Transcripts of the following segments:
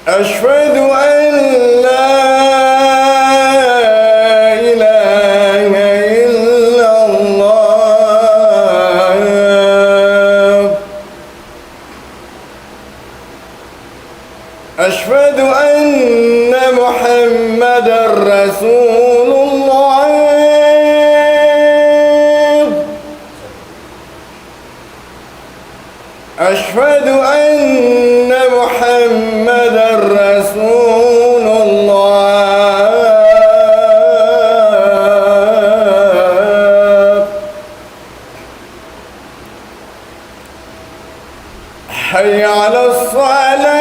أشهد أن لا إله إلا الله. أشهد أن محمدا رسول الله. أشهد أن محمدا رسول الله. حي على الصلاة.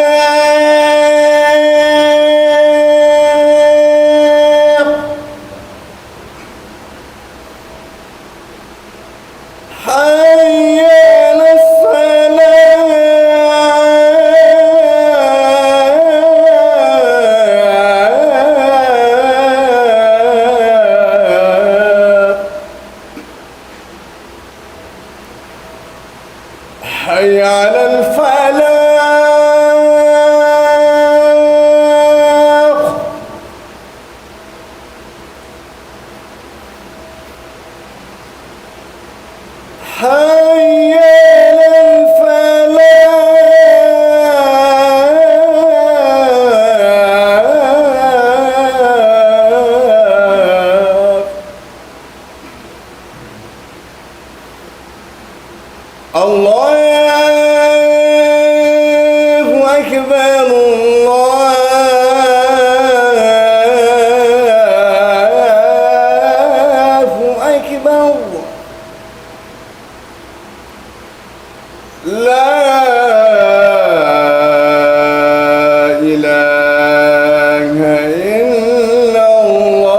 حي على الصلاة. حي على الفلاح. حي على الفلاح. الله أكبر. الله أكبر. لا إله إلا الله.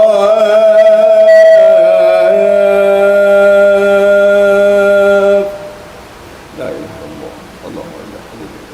لا إله إلا الله. الله لا إله إلا الله.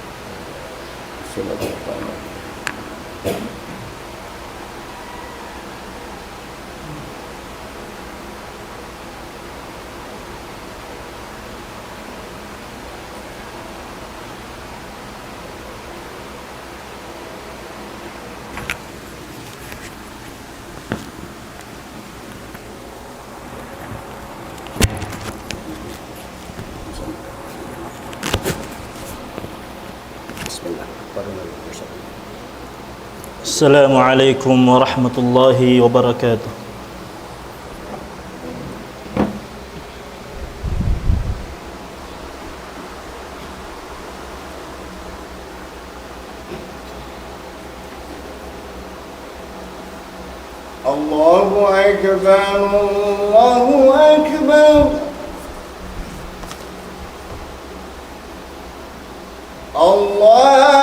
الصلاة والسلام. Assalamualaikum warahmatullahi wabarakatuh. Allahu Akbar. Allahu Akbar. Allahu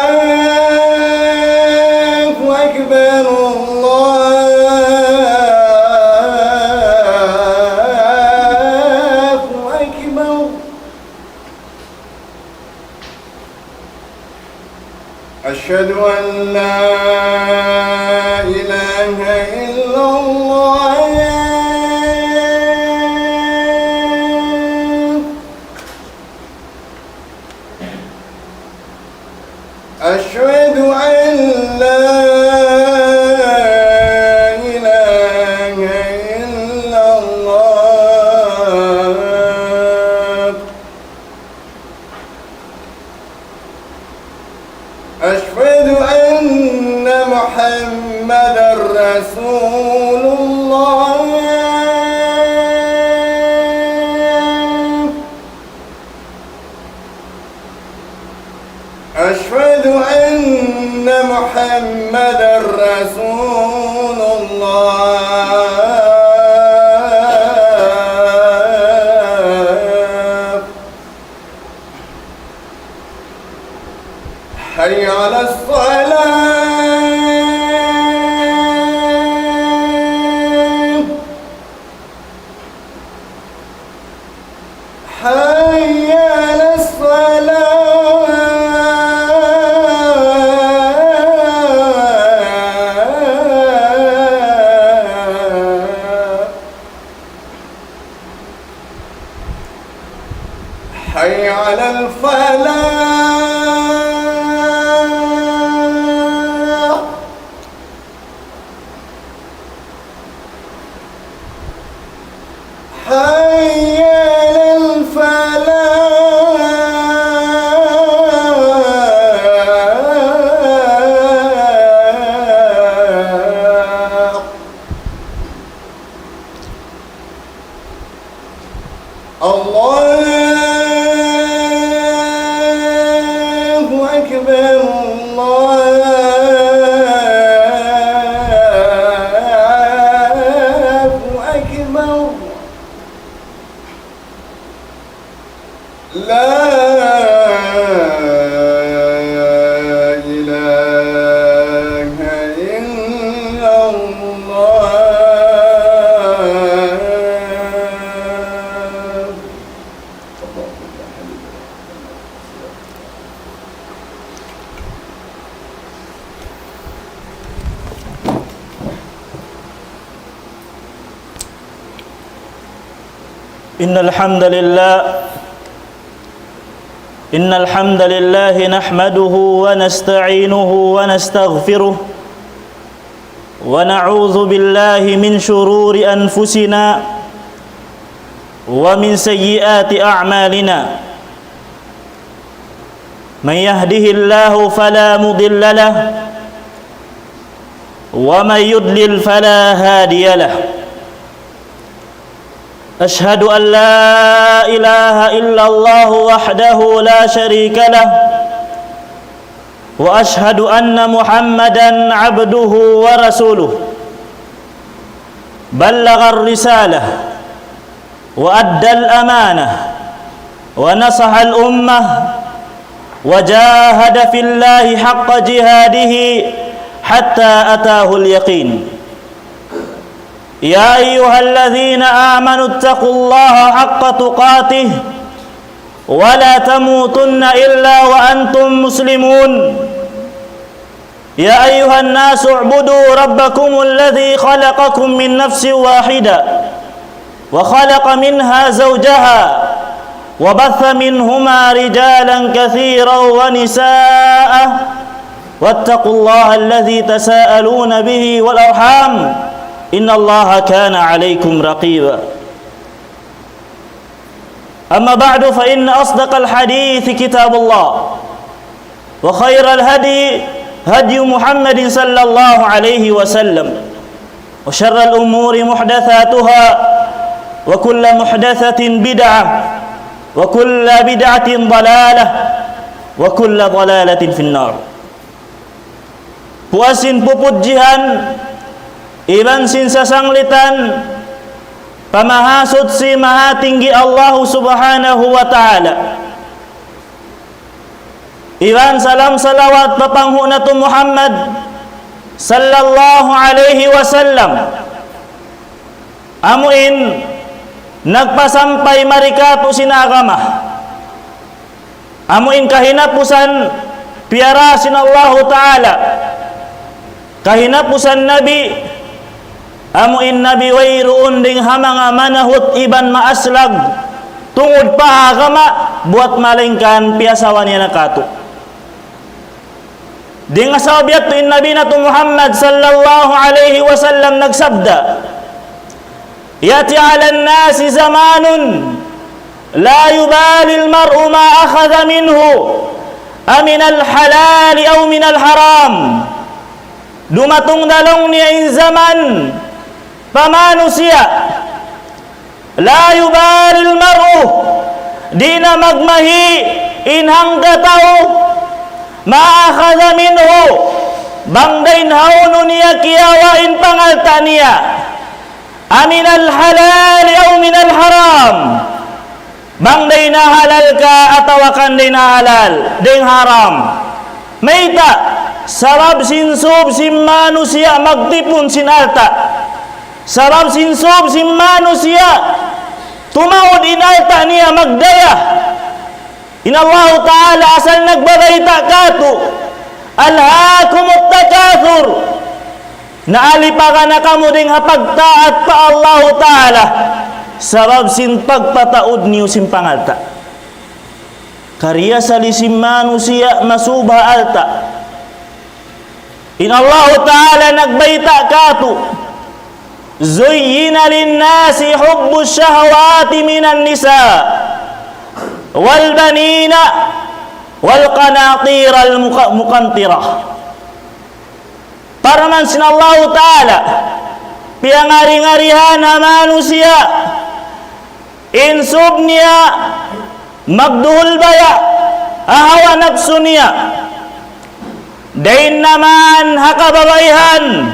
Akbar. Allahu Akbar. أشهد أن لا إله إلا الله. أشهد أن لا إله إلا الله. أشهد أن محمدا رسول الله. أشهد أن محمدا رسول الله. حي على الصلاة. حي على الصلاة. حي على الفلاح. إن الحمد لله نحمده ونستعينه ونستغفره ونعوذ بالله من شرور أنفسنا ومن سيئات أعمالنا من يهده الله فلا مضل له ومن يضلل فلا هادي له أشهد أن لا إله إلا الله وحده لا شريك له وأشهد أن محمدا عبده ورسوله بلغ الرسالة وأدى الأمانة ونصح الأمة وجاهد في الله حق جهاده حتى أتاه اليقين يا أيها الذين آمنوا اتقوا الله حق تقاته ولا تموتن إلا وأنتم مسلمون يا أيها الناس اعبدوا ربكم الذي خلقكم من نفس واحدة وخلق منها زوجها وبث منهما رجالا كثيرا ونساء واتقوا الله الذي تساءلون به والأرحام إن الله كان عليكم رقيبا أما بعد فإن أصدق الحديث كتاب الله وخير الهدي هدي محمد صلى الله عليه وسلم وشر الأمور محدثاتها وكل محدثة بدعة وكل بدعة ضلالة وكل ضلالة في النار. Puasin pupudjihan iban sin sasanglitan pamahasud si maha tinggi Allah subhanahu wa ta'ala. Iban salam salawat papanghuna tu Muhammad sallallahu alaihi wasallam. Amuin nagpasampay marikatu sinagama. Amuin kahinapusan piara sin Allah ta'ala. Kahinapusan Nabi amuin Nabi wayruun ding hamanga manahut iban maaslag tungod pa agama buat malingkan piasawan niya nakatu ding asabiat tu in Nabi na tu Muhammad sallallahu alaihi wasallam nagsabda yati ala nasi zamanun la yubali almar'u ma akhadha minhu amin alhalal aw min alharam. Dumatong dalong niya in zaman pamanusia la yubaril mar'u di na magmahi in hangga tao maakhadha minhu bangdain hauno niya kiyawain pangalta niya amin alhalal aw min alharam bangday na halal ka atawakan din na halal ding haram mayta sabab sinsub sin manusia magtipon sin alta sabab sinsub sin manusia tumawod in alta niya magdaya in Allah ta'ala asal nagbagayta katu alhaakumut takathur naalipagan na kamo ding hapagtaat pa Allah ta'ala sabab sin pagpataod niyo sin pangalta karya sali sin manusia masubha alta in Allah ta'ala nagbayta katu zuyyina linnasi hubbus syahawati minan nisa wal banina wal qanatir al muqantirah para man sin Allah ta'ala piangari-ngarihan na manusia insub niya magduhul baya ahawa nafsu niya dain naman hakababayhan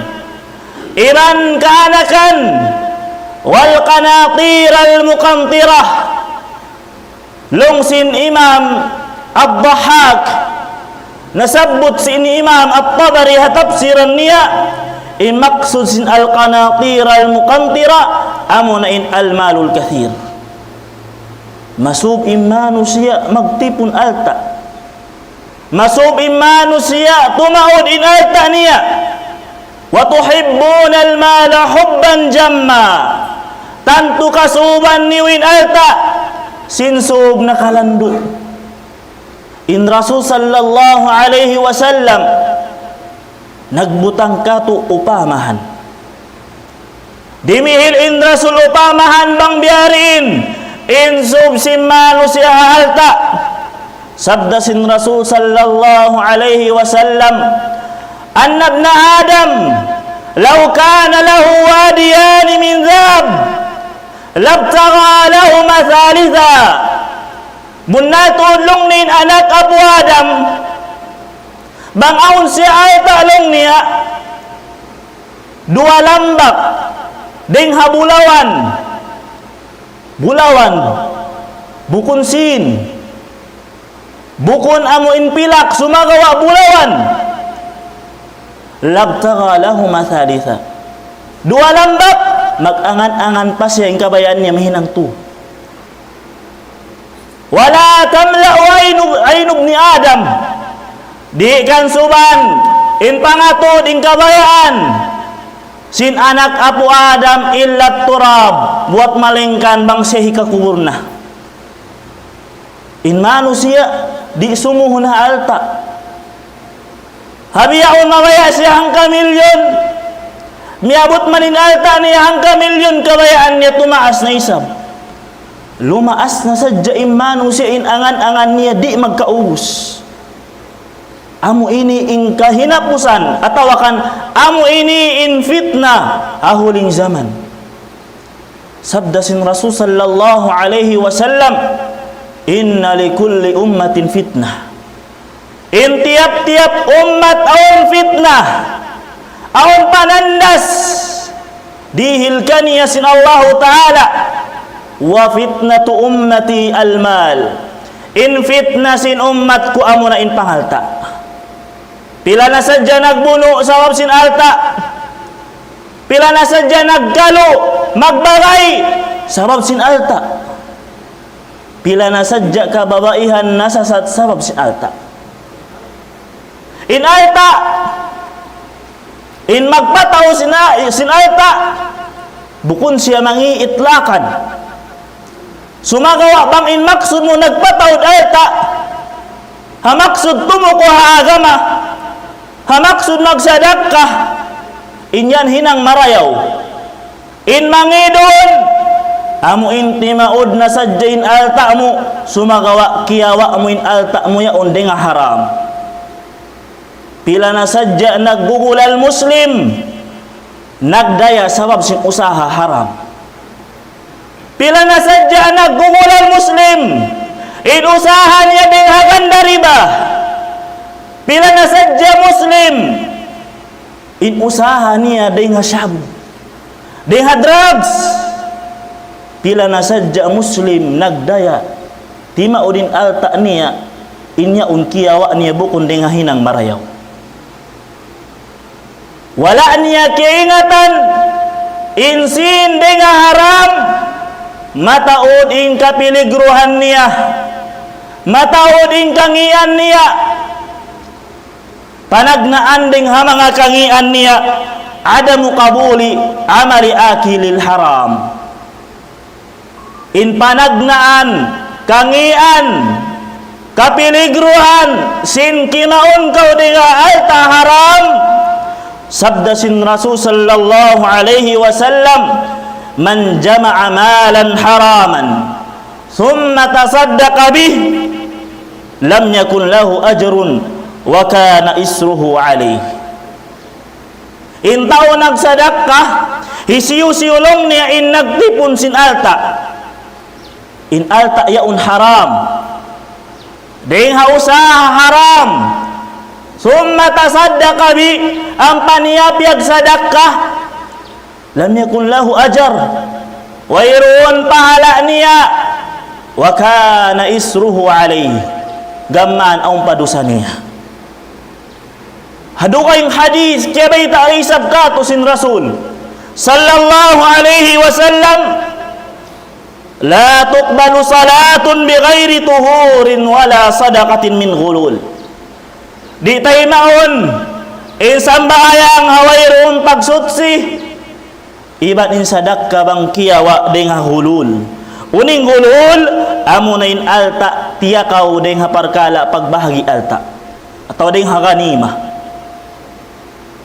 iran kaanakan wal qanatir al muqantirah lungsin Imam Ad-Dhahhak nasabut sin Imam At-Tabari hatafsiran niya maksud sin al qanatir al muqantira amuna in al malul kathir masub manusia magtipon alta masub manusia tumaod in alta niya wa tuhibbuna al mala hubban jamma tantu kasuban niwin alta sinsub nakalandu. In Rasul sallallahu alaihi wasallam nagbutang katu upamahan. Dimihil in Rasul upamahan bang biarin insub simanu siya alta. Sabda sin Rasul sallallahu alaihi wasallam, anna ibn Adam law kana lahu wadiyan min dhab labtagha lahuma thalitha. Bunna tulong nin anak Abu Adam bang aun si ay talong niya dua lambak ding habulawan bulawan bukun sin bukun amuin pilak sumagawa bulawan labtagha lahuma thalitha. Dua lambak mag-angan-angan pa siya yung kabayaan niya mahinang tu. Wala tamla'u ainub ni Adam. Di kan suban in pangatod in kabayaan sin anak Apu Adam illa turab buat malingkan bang siya hikakubur na. In manusia di sumuhun na alta. Habiyaon mabaya siya hangka milyon. Miabot manin alta niya hangka milyon kabayaan niya tumaas na isab. Lumaas na sadya imanu siya in angan-angan niya di magkaubos. Amo ini in kahinapusan atawakan amo ini in fitna ahuling zaman. Sabda sin Rasul sallallahu alaihi wasallam, inna likulli ummatin fitnah. In tiap-tiap umat aun fitnah aun panandas dihilkan ya sin Allah Ta'ala. Wa fitnatu ummati al-mal. In fitna sin umatku amuna in pangalta. Pila na sadya nagbuno sa wab sin alta. Pila na sadya naggalo magbagay sa wab sin alta. Pila na sadya kababaihan nasa sa wab sin alta. In alta in magpataw sin alta bukun siya mangiitlakan. Sumagawa bang in maksud mo nagpatawd alta, hamaksud tumuko haagama, hamaksud magsadak ka, inyan hinang marayaw. In mangidon, amo in timaod na sadyain alta mo, sumagawa kiyawa mo in alta mo ya unde nga haram. Pila na sadya naggugulal muslim, nagdaya sabab sin usaha haram. Pila na sadya naggugulal muslim, inusahan niya ding haganda riba. Pila na sadya muslim, inusahan niya ding hasyabu, ding drugs. Pila na sadya muslim nagdaya, tima udin alta niya, inya unkiyawa niya bukun ding hinang marayaw. Wala niya kiingatan, insin ding haram, mataod ing kapiligruhan niya, mataod ing kangian niya, panagnaan ding ha mga kangian niya, ada mukabuli amali akilil haram. In panagnaan, kangian, kapiligruhan, sin kinaon kau ding alta haram. Sabda sin Rasul sallallahu alaihi wasallam, man jama'a malan haraman thumma tasaddaqa bih lam yakun lahu ajrun wa kana isruhu alayh. In tao nagsadakah hisiyu-siyulong niya in nagtipon sin alta, in alta yaun haram ding hausaha haram, thumma tasaddaqa bi ang paniyapyag sadakah lam yakun lahu ajar wa irun pahala niya wa kana isruhu alayhi gamman ang padusa niya. Hadukay hadis kaya ba itaisab ka to sin Rasul sallallahu alaihi wasallam, la tuqbalu salatun bighairi tuhurin wala sadaqatin min ghulul. Di tayo maon, isang bayang hawayroon pagsutsi, iban in sadakka bang kiyawa deng hulul. Uning hulul amo na in alta tiyakaw deng haparkala pagbahagi alta atau deng haganima.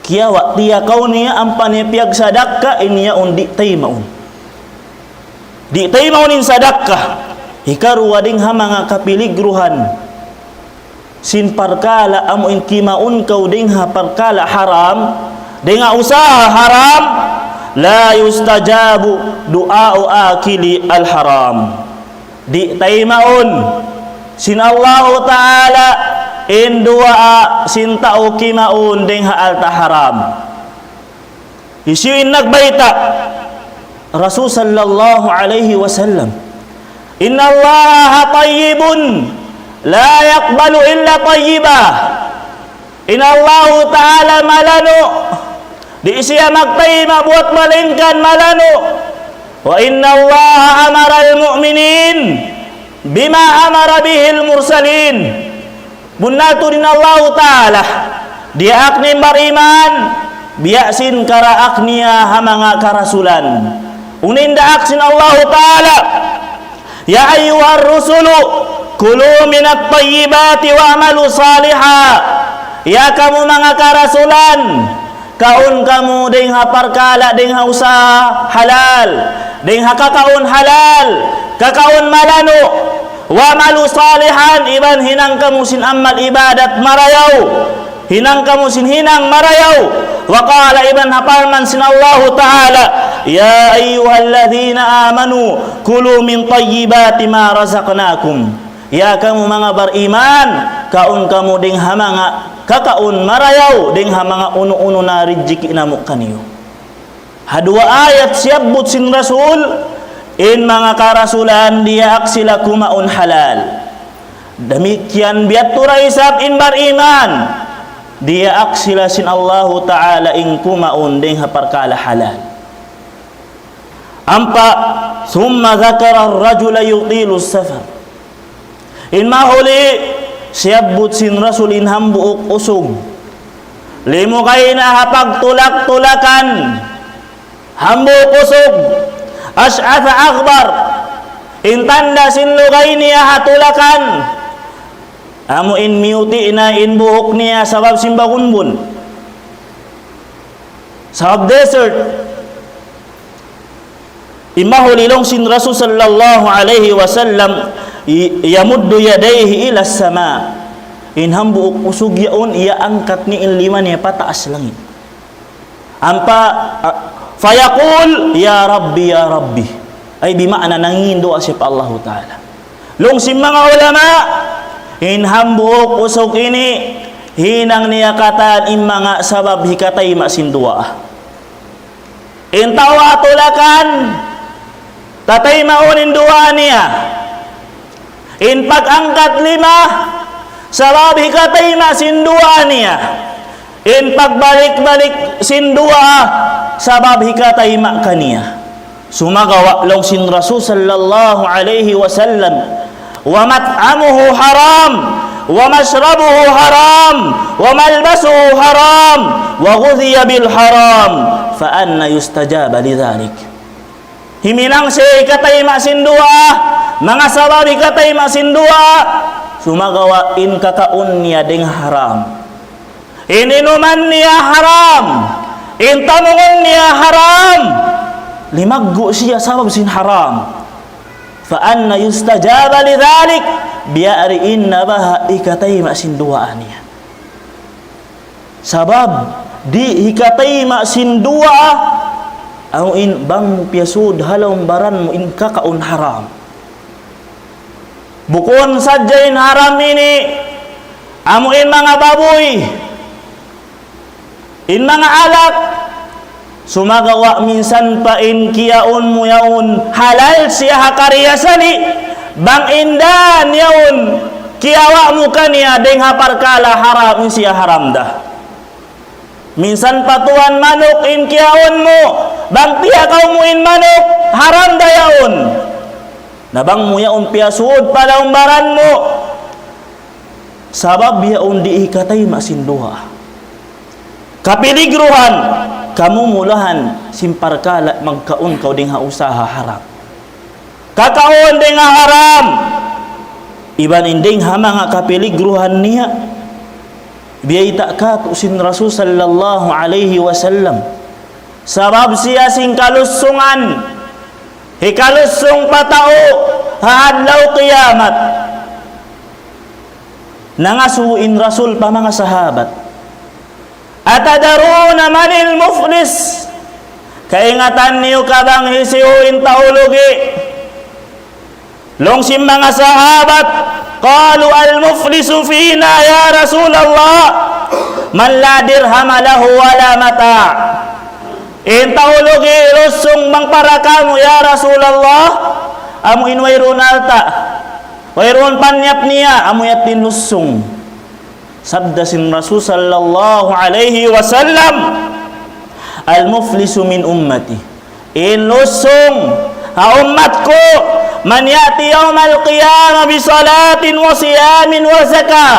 Kiyawa tiyakaw niya ang panipiyag sadakka iniya undi taymaun. Di taymaun in sadakka hikaruwa deng ha mga kapiligruhan sin parkala amo in kimaun kau deng haparkala haram deng usaha haram la yustajabu du'a'u akili al-haram. Di taymaun sin Allah Ta'ala in du'a sin tao kimaun deng haalta haram. Isiin nagbaita Rasul sallallahu alaihi wasallam, inna Allah tayyibun la yaqbalu illa tayyibah. Inna Allah Ta'ala malano di siya magtayma buat malingkan malano. Wa inna Allah amara al-mu'minin bima amara bihil mursalin. Bunatu din Allah Ta'ala dia akni bariman biasin kara akniya hamanga karasulan. Uninda aksin Allah Ta'ala, ya ayyuhar rusulu kulu minat tayyibati wa amalu salihah. Ya kamu mga karasulan, kaun kamu ding haparkala ding usaha halal, ding hakakaun halal, kakaun malano, wa malu salihan iban hinang kamu sin amal ibadat marayaw, hinang kamu sin hinang marayaw. Wa qala iban haparman sin Allah Ta'ala, ya ayyuhalladzina amanu kulu min tayyibati ma razaqnakum. Ya kamu mga bariman, kaun kamu ding hamanga kakaun marayaw ding hamanga uno-uno na rijiki namo kaniyo. Hadua ayat siyabut sin Rasul in mga karasulan dia aksila kumaun halal. Demikian biat turaisab in bariman dia aksila sin Allah Ta'ala in kumaun ding haparkala halal. Ampa summa dzakara ar-rajula yutilu safar. In mahuli siyabut sin Rasul in hambuok usog. Limo kay na hapag tulak-tulakan hambuok usog. Ash'atha akbar in tanda sin lugay niya hatulakan. Amo in miuti na in buhok niya sabab simbagunbun, sabab desert. Imahulilong sin Rasul sallallahu alaihi wasallam yamuddu yadayhi ila sama. In hambuok usog yaon iya angkat ni in lima niya pataas langit. Ampa fayaqul ya rabbi ya rabbi, ay bimakna nangindoa siya pa Allah Ta'ala. Long si mga ulama in hambuok usog ini hinang niya katan in mga sabab hikatay masindua. In tawa tulakan tatay maunin dua niya. In pag-angkat lima sabab hikatay masindua niya. In pagbalik-balik sindua sabab hikatay makaniya. Sumagawa long sin Rasul sallallahu alaihi wasallam, wa mat'amuhu haram wa mashrabuhu haram wa malbasuhu haram wa ghudhiya bil haram fa anna yustajaba lidzalik. Himinang siya ikatay masindua mga sabab ikatay masindua sumagawa in kakaun niya ding haram, ininuman niya haram, in tamungon niya haram, limaggo siya sabab sin haram. Fa anna yustajaba lidzalik biari inna baha ikatay masindua niya sabab di hikatay masindua ang in bang piasud halong baran mo in kakaun haram. Bukon sadya in haram ini amo in mga baboy, in mga alak, sumagawa minsan pa in kiyaon mo yaon halal siya hakariyasani bang indan yaon kiyawa mo kaniya deng haparkala haram in siya haramda. Minsan patuan manok in kiyaon mo bang tiyakaw mo in manok haram dayaon. Nabang mo yaon piasud palaumbaran mo sabab yaon di ikatay masinduha. Kapiligruhan kamu mulahan simparkala magkaon kau ding usaha haram. Kakaon ding haram. Iban inding hama nga kapiligruhan niya. Biyay tak sin Rasul sallallahu alaihi wasallam. Sabab siya sing kalusungan. Hikalusung patao hadlaw kiyamat. Nangasuin Rasul pa mga sahabat. Atadaruna manil muflis? Kaingatan niyo kabang hisiuin taulugi. Longsim mga sahabat, qalu al-muflisu fina ya Rasulullah, man la dirham lahu wala mata. In taulugi lusung mang para kamu ya Rasulullah, amu inwairun alta. Wairun panyap niya amu yatin lusung. Sabda sin Rasul sallallahu alaihi wasallam, al-muflisu min ummati. In lusung ha ummatku man yati yaumal qiyamah bi salatin wa siyamin wa zakah.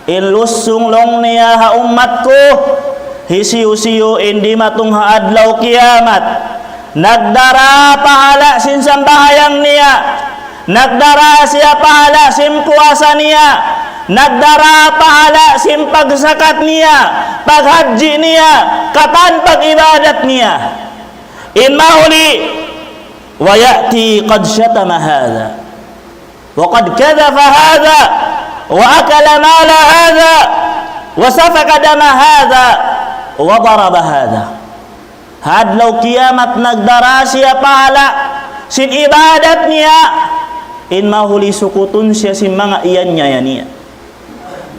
In lusung long niya ha ummatku hisiu-siu indi matung ha adlaw kiamat. Nagdara pahala sin sambahayang niya. Nagdara siya pahala sim kuasa niya. Nagdara pahala sim pagsakat niya, paghaji niya, katan pag-ibadat niya. In mahuli wa ya'ti qad syatama hadha wa qad kadhafa hadha wa akala mala hadha wa safaka dama hadha wa daraba hadha. Hadlaw kiamat nagdara siya pahala sin ibadat niya. In mahuli sukutun siya si mga iyan niya.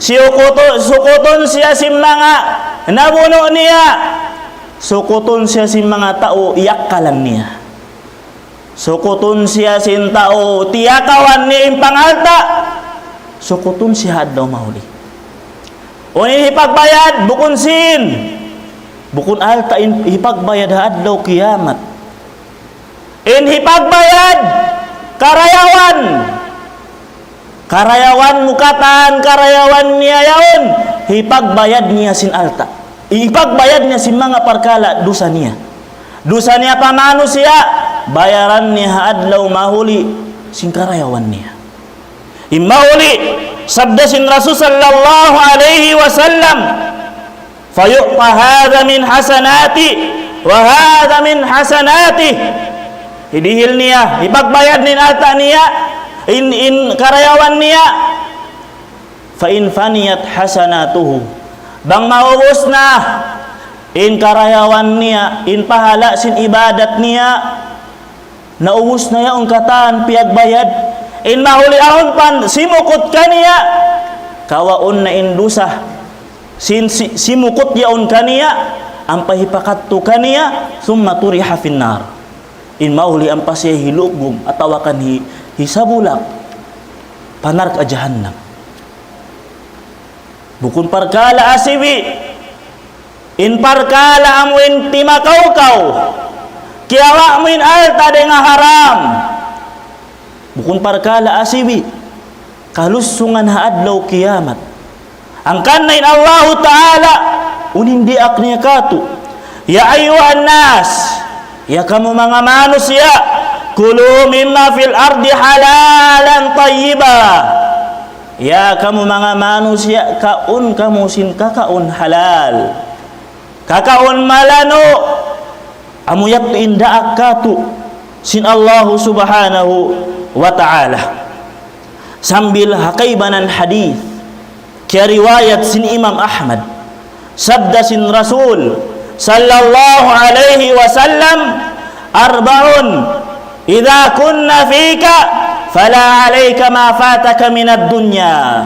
Sukutun siya si mga nabuno niya. Sukutun siya si mga tao iyakalan niya. Sukutun siya sin tao tiyakawan ni impangalta. Sukutun siya hadlaw mahuli. Unin hipagbayad bukun sin. Bukun alta in hipagbayad hadlaw kiamat. In hipagbayad karayawan mukatan, karayawan niya yaon, hipagbayad niya sin alta. Ipagbayad niya sin mga parkala dusa niya. Dusa niya pamano siya, bayaran niya adlaw mahuli sin karayawan niya. Imahuli sabda sin Rasul sallallahu alaihi wasallam, fayu'ta hadha min hasanati wa hadha min hasanati. Hidihil niya, ipagbayad ni alta niya, in karayawan niya. Fa in faniyat hasanatuhu, bang maubos na in karayawan niya, in pahala sin ibadat niya, naubos na yaong kataan piyagbayad. In mahuli ahon pan simukot kaniya, kawaon na indusa sin simukot yaon kaniya, ang pahipakatto kaniya, summa turiha finnar. In mahuli ang pasya hilugom at tawakan hisabulak panar ka jahannam. Bukun parkala asibi in parkala amuin timakaukaw kiawa amuin alta de nga haram. Bukun parkala asibi kalusungan haadlaw kiamat. Ang kanain Allah Ta'ala unindi akniya katu, ya ayuhan nas, ya kamu mga manusia, kulu mimma fil ardi halalan tayyiba. Ya kamu mga manusia, kaun kamu sin kakaun halal, kakaun malano, amuyat inda akatu sin Allah subhanahu wa ta'ala. Sambil hakaibanan hadith kaya riwayat sin Imam Ahmad, sabda sin Rasul sallallahu alaihi wasallam, arba'un idza kunna fika fala alayka ma fataka min ad-dunya.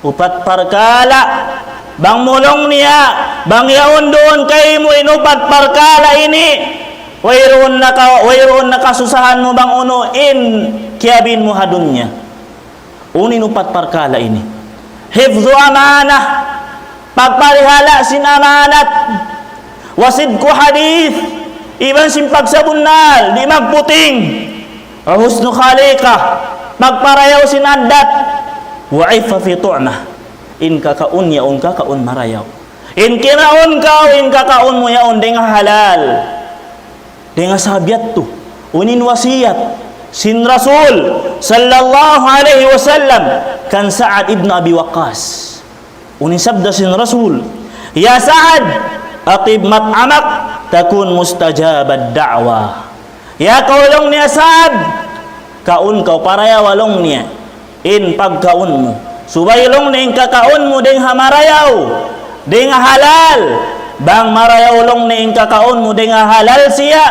Upat parkala bang mulong niya, bang yaon doon kay mo inupat parkala ini, wayroon na kasusahan mo bang uno in kiabin mo hadunya. Unin upat parkala ini, hifdhu amanah, pagparihala sin amanat, wasidku hadith, iban sin pagsabunnal, di magputing, husnu khaliqah, pagparayaw sin adat, wa'ifa fi tu'mah, in kakaun yaon kakaun marayaw. In kinaon ka, in kakaon mo yaon, di nga halal. Di nga sabiat to. Unin wasiyat. Sin Rasul, sallallahu alaihi wasallam, kan Sa'ad ibn Abi Waqqas. Unin sabda sin Rasul, Ya Sa'ad, atib mat'amak, takun mustajabad da'wa. Ya kaulong niya Sa'ad, kaun kau paraya walong niya, in pagkaun mo. Subaylong na in kakaun mo, ding hamarayaw, ding halal. Bang marayaw long na in kakaun mo, ding halal siya,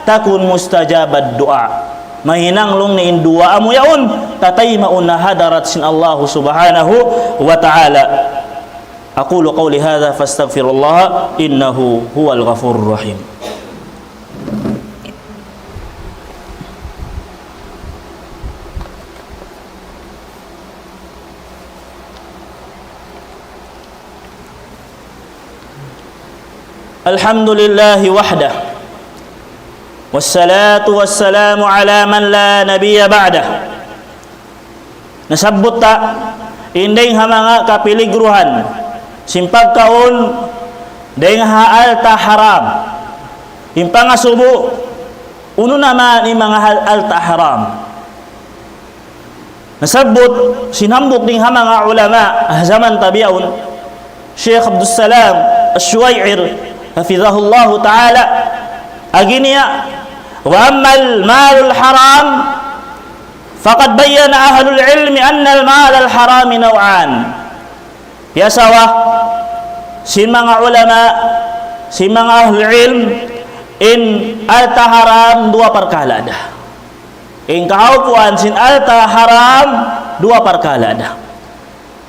takun mustajabad du'a. Mahinang long ni indua amo yaon tatay mauna hadarat sin Allah subhanahu wa ta'ala. Aqulu qawli hadha fastaghfirullah innahu huwal ghafurur rahim. Alhamdulillahi wahdah wassalatu wassalamu ala man la nabiyya ba'dah. Nasabot ta inding mga kapiligruhan simpag kaon ding haal ta haram impang subo uno naman ni mga haal ta haram. Nasabot sinambok ding mga ulama zaman tabi'un Syekh Abdul Salam Asy-Syuwai'ir hafizahullah ta'ala aginiya وأما المال الحرام فقد بين أهل العلم أن المال الحرام نوعان. Ya sawah sin mga ulama sin mga ahlul ilm in alta haram dua perkala dah. In kaupuan sin alta haram dua perkala dah.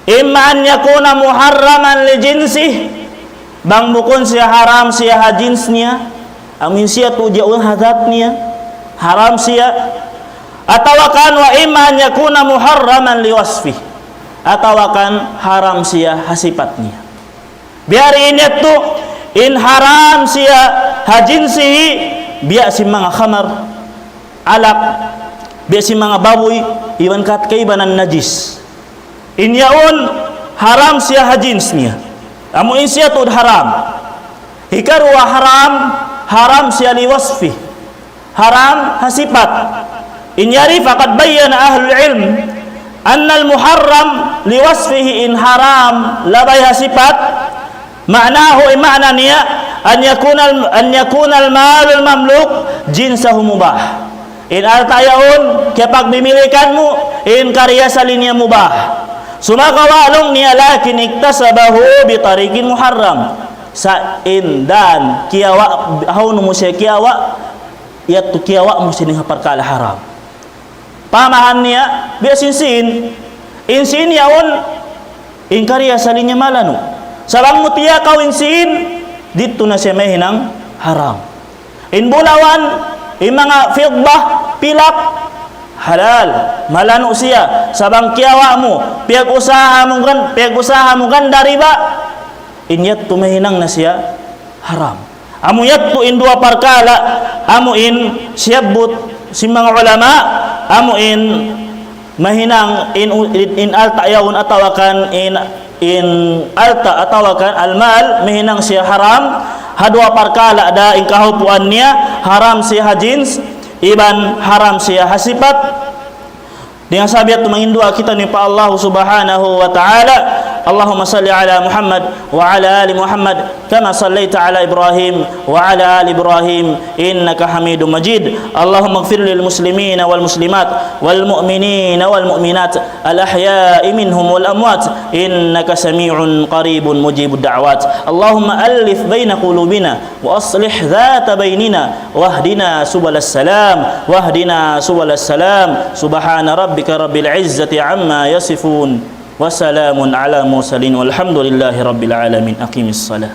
Imma an yakuna muharraman li jinsih, bang bukun siya haram siya jinsnya. Amin siya tujaun hadatnya haram siya atawakan wa iman yakuna muharraman liwasfi atawakan haram siya hasifatnya. Biar ini tu in haram siya hajinsihi biya si mga khamar alak biya si mga baboy iwan kat kaibanan najis in yaun haram siya hajinsnya amun siya tu haram hikarwa haram siya liwasfi haram hasifat. In yari faqad bayyana ahlul ilm anna al muharram liwasfihi in haram labay hasifat ma'nahu ma'na niya an yakuna al mal al mamluk jinsahu mubah. In altayaun kapag bimilikan mo in karya sa linya mubah sumakawalong niya lakin iktasabahu bi tariqin muharram sa indan kiawa haunu mo siya kiawa yat kiawa mo sining perkala haram pamahan niya biasin insin yaon in karya salinya malanu sabang mutiya kawin sin dito na siya may hinang haram in bulawan in mga fiddah pilak halal malanu siya sabang kiawa mo piyag usaha mo ganda riba inyat tumahinang na siya haram. Amu yat tu in dua perkala amu in siyabut si mga ulama amu in mahinang in alta yaun atawakan in alta atawakan almal mahinang siya haram hadua perkala ada in kahupuan niya haram siya hajins iban haram siya hasifat. Dengan sabiat mengindua kita ni pa Allah subhanahu wa ta'ala. Allahumma salli ala Muhammad wa ala ali Muhammad kama sallaita ala Ibrahim wa ala ali Ibrahim innaka Hamidum Majid. Allahumma ighfir lil muslimina wal muslimat wal mu'minina wal mu'minat al ahya'i minhum wal amwat innaka sami'un qaribun mujibud da'wat. Allahumma alif baina qulubina wa aslih dhata bainina wahdina subalas salam subhana rabbika rabbil izzati amma yasifun wa salamun ala mursalin walhamdulillahi rabbil alamin. Aqimis salah.